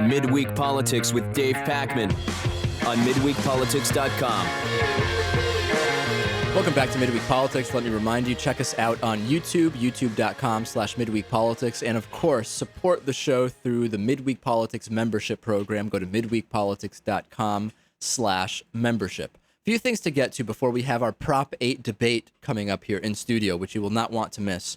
Midweek Politics with Dave Pakman on midweekpolitics.com. Welcome back to Midweek Politics. Let me remind you, check us out on YouTube, youtube.com/midweekpolitics. And of course, support the show through the Midweek Politics membership program. Go to midweekpolitics.com/membership. A few things to get to before we have our Prop 8 debate coming up here in studio, which you will not want to miss.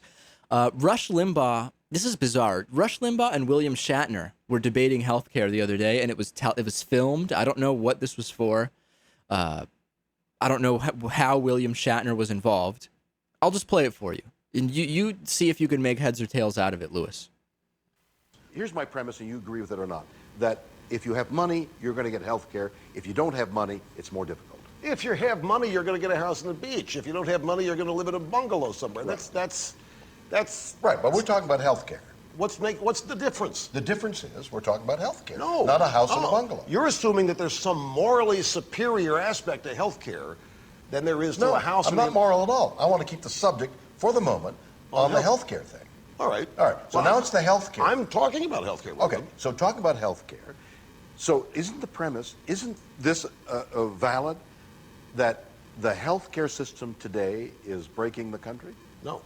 Rush Limbaugh, this is bizarre. Rush Limbaugh and William Shatner were debating healthcare the other day, and it was filmed. I don't know what this was for. I don't know how William Shatner was involved. I'll just play it for you. And you see if you can make heads or tails out of it, Lewis. Here's my premise, and you agree with it or not, that if you have money, you're going to get health care. If you don't have money, it's more difficult. If you have money, you're going to get a house on the beach. If you don't have money, you're going to live in a bungalow somewhere. Right. That's right. But we're talking about health care. What's the difference? The difference is we're talking about health care, No, not a house and a bungalow. You're assuming that there's some morally superior aspect to health care than there is to a house. I'm not moral at all. I want to keep the subject for the moment on the health care thing. All right. So now it's the health care. I'm talking about health care. Okay. So talk about health care. So isn't this valid that the health care system today is breaking the country? No,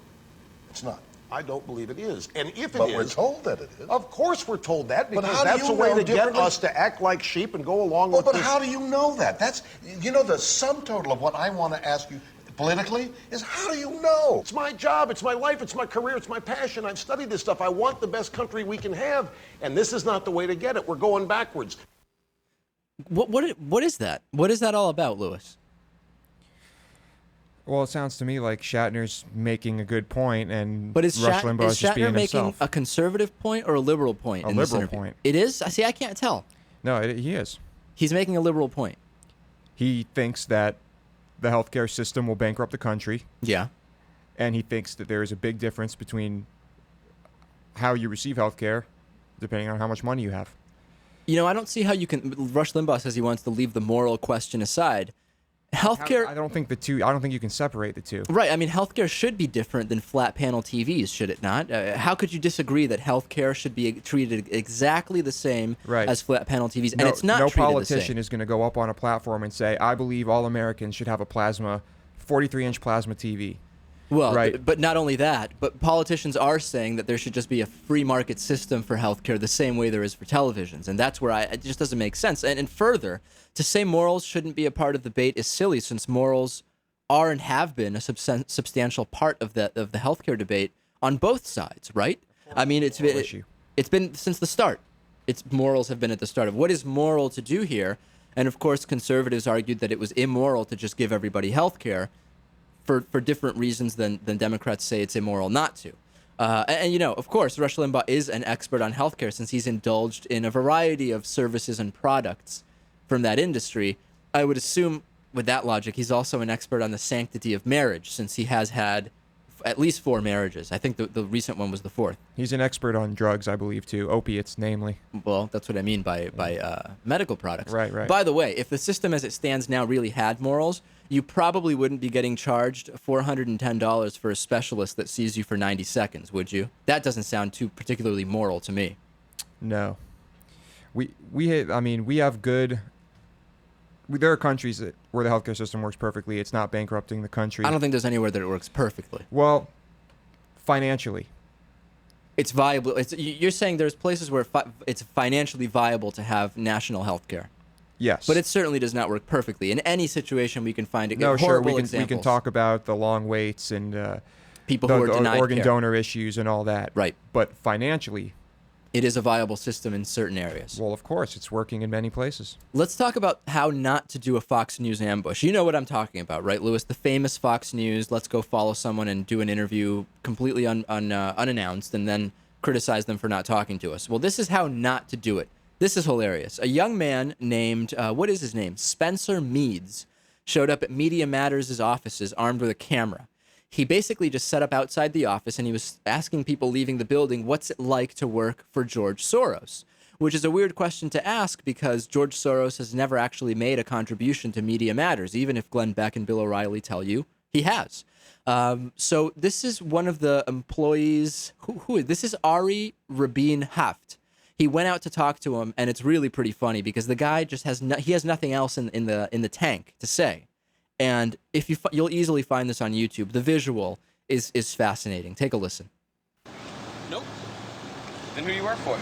it's not. I don't believe it is. And if it but is... we're told that it is. Of course we're told that, because how do that's you a way know to get differently? us to act like sheep and go along with But this. how do you know that? That's, the sum total of what I want to ask you politically is, how do you know? It's my job, it's my life, it's my career, it's my passion. I've studied this stuff. I want the best country we can have, and this is not the way to get it. We're going backwards. What is that? What is that all about, Lewis? Well, it sounds to me like Shatner's making a good point, and But is Rush Limbaugh is just Shatner being making himself. a conservative point or a liberal point? A in this liberal interview? point. It is? See, I can't tell. No, he is. He's making a liberal point. He thinks that the healthcare system will bankrupt the country, Yeah. and he thinks that there is a big difference between how you receive healthcare depending on how much money you have. I don't see how you can... Rush Limbaugh says he wants to leave the moral question aside. Healthcare... I don't think you can separate the two. Right. I mean, healthcare should be different than flat panel TVs, should it not? How could you disagree that healthcare should be treated exactly the same as flat panel TVs? And it's not treated the same. No politician is going to go up on a platform and say, I believe all Americans should have a 43-inch plasma TV. Well, right. But not only that, but politicians are saying that there should just be a free market system for healthcare the same way there is for televisions. And that's where it just doesn't make sense. And further, to say morals shouldn't be a part of the debate is silly, since morals are and have been a substantial part of the healthcare debate on both sides, right? I mean, it's been since the start. Morals have been at the start of what is moral to do here. And of course, conservatives argued that it was immoral to just give everybody healthcare for different reasons than Democrats say it's immoral not to. And of course, Rush Limbaugh is an expert on healthcare, since he's indulged in a variety of services and products from that industry. I would assume, with that logic, he's also an expert on the sanctity of marriage, since he has had at least 4 marriages. I think the recent one was the 4th. He's an expert on drugs, I believe, too. Opiates, namely. Well, that's what I mean by medical products. Right. By the way, if the system as it stands now really had morals, you probably wouldn't be getting charged $410 for a specialist that sees you for 90 seconds, would you? That doesn't sound too particularly moral to me. No. We have good... There are countries where the healthcare system works perfectly. It's not bankrupting the country. I don't think there's anywhere that it works perfectly. Well, financially. It's viable. You're saying there's places where it's financially viable to have national healthcare. Yes. But it certainly does not work perfectly. In any situation, we can find it. No, sure. We examples. can talk about the long waits and people who are denied organ care. donor issues and all that. Right. But financially, it is a viable system in certain areas. Well, of course, it's working in many places. Let's talk about how not to do a Fox News ambush. You know what I'm talking about, right, Lewis? The famous Fox News, let's go follow someone and do an interview completely unannounced and then criticize them for not talking to us. Well, this is how not to do it. This is hilarious. A young man named, what is his name? Spencer Meads showed up at Media Matters' offices armed with a camera. He basically just set up outside the office, and he was asking people leaving the building, what's it like to work for George Soros? Which is a weird question to ask, because George Soros has never actually made a contribution to Media Matters, even if Glenn Beck and Bill O'Reilly tell you he has. So this is one of the employees. This is Ari Rabin-Havt. He went out to talk to him, and it's really pretty funny because the guy just has he has nothing else in the tank to say. And if you'll easily find this on YouTube. The visual is fascinating. Take a listen. Nope. Then who do you work for?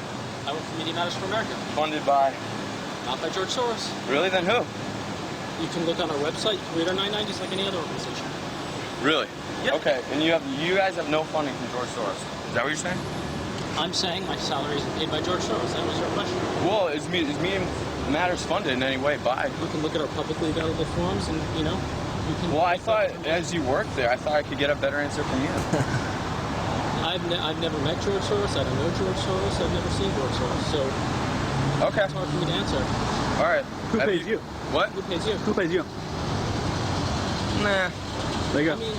I work for Media Matters for America. Funded by? Not by George Soros. Really? Then who? You can look on our website. You can read our 990 just like any other organization. Really? Yep. Okay. And you guys have no funding from George Soros. Is that what you're saying? I'm saying my salary isn't paid by George Soros. That was your question. Well, is Media Matters funded in any way by? You can look at our publicly available forms, and you can. Well, I thought as you worked there, I thought I could get a better answer from you. I've never met George Soros. I don't know George Soros. I've never seen George Soros. So Okay. it's hard for me to answer. All right. Who pays you? What? Who pays you? Who pays you? Nah. There you I go. mean,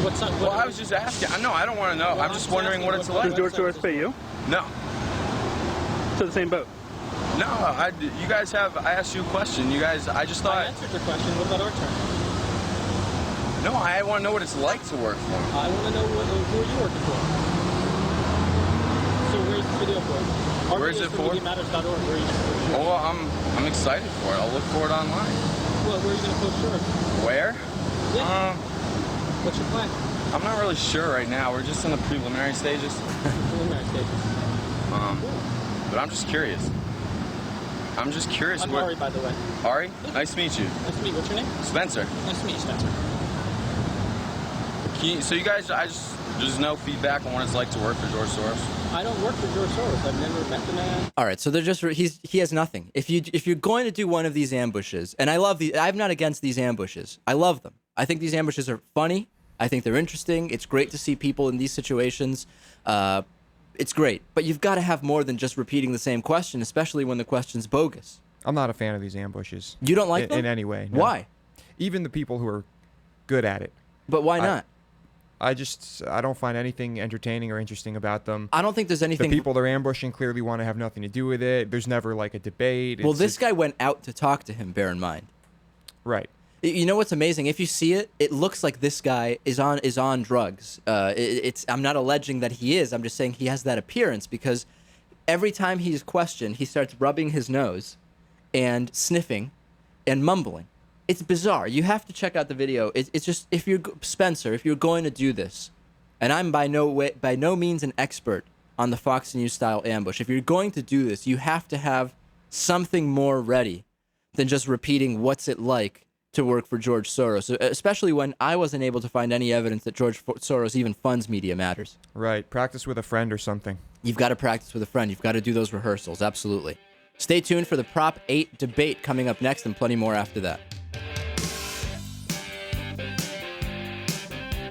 what's up? Well, I was just asking. No, I don't want to know. Well, I'm just wondering what it's like. Does George Soros pay you? No. To the same boat. No, you guys have, I asked you a question. You guys, I just I thought, answered your question. What about our turn? no, I want to know what it's like to work for him. I want to know who are you working for? So where's the video for? Our Where's video it is for? MediaMatters.org. Where are you? Well, I'm excited for it. I'll look for it online. Well, where are you going to post yours? Where? Yeah. What's your plan? I'm not really sure right now. We're just in the preliminary stages. Preliminary stages. But I'm just curious. I'm just curious. I'm Ari, by the way. Ari? Nice to meet you. Nice to meet you. What's your name? Spencer. Nice to meet you, Spencer. So you guys, there's no feedback on what it's like to work for George Soros? I don't work for George Soros. I've never met the man. All right, so they're just he has nothing. If you're going to do one of these ambushes, and I'm not against these ambushes. I love them. I think these ambushes are funny. I think they're interesting. It's great to see people in these situations. It's great, but you've got to have more than just repeating the same question, especially when the question's bogus. I'm not a fan of these ambushes. You don't like them? In any way. No. Why? Even the people who are good at it. But why not? I don't find anything entertaining or interesting about them. I don't think there's anything. The people they're ambushing clearly want to have nothing to do with it. There's never like a debate. Well, this guy went out to talk to him, bear in mind. Right. You know what's amazing? If you see it, it looks like this guy is on drugs. I'm not alleging that he is. I'm just saying he has that appearance because every time he's questioned, he starts rubbing his nose and sniffing and mumbling. It's bizarre. You have to check out the video. It's just Spencer, if you're going to do this, and I'm by no means an expert on the Fox News style ambush. If you're going to do this, you have to have something more ready than just repeating what's it like to work for George Soros, especially when I wasn't able to find any evidence that George Soros even funds Media Matters. Right. Practice with a friend or something. You've got to practice with a friend. You've got to do those rehearsals. Absolutely. Stay tuned for the Prop 8 debate coming up next and plenty more after that.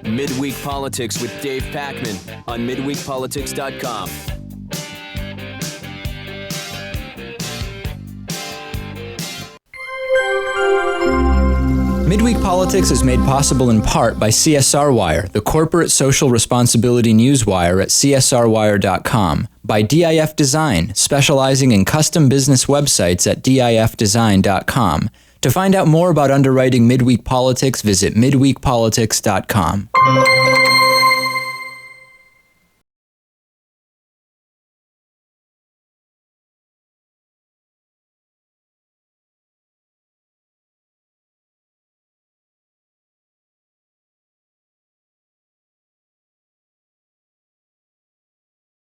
Midweek Politics with Dave Pakman on midweekpolitics.com. Midweek Politics is made possible in part by CSR Wire, the corporate social responsibility newswire at csrwire.com, by DIF Design, specializing in custom business websites at difdesign.com. To find out more about underwriting Midweek Politics, visit midweekpolitics.com.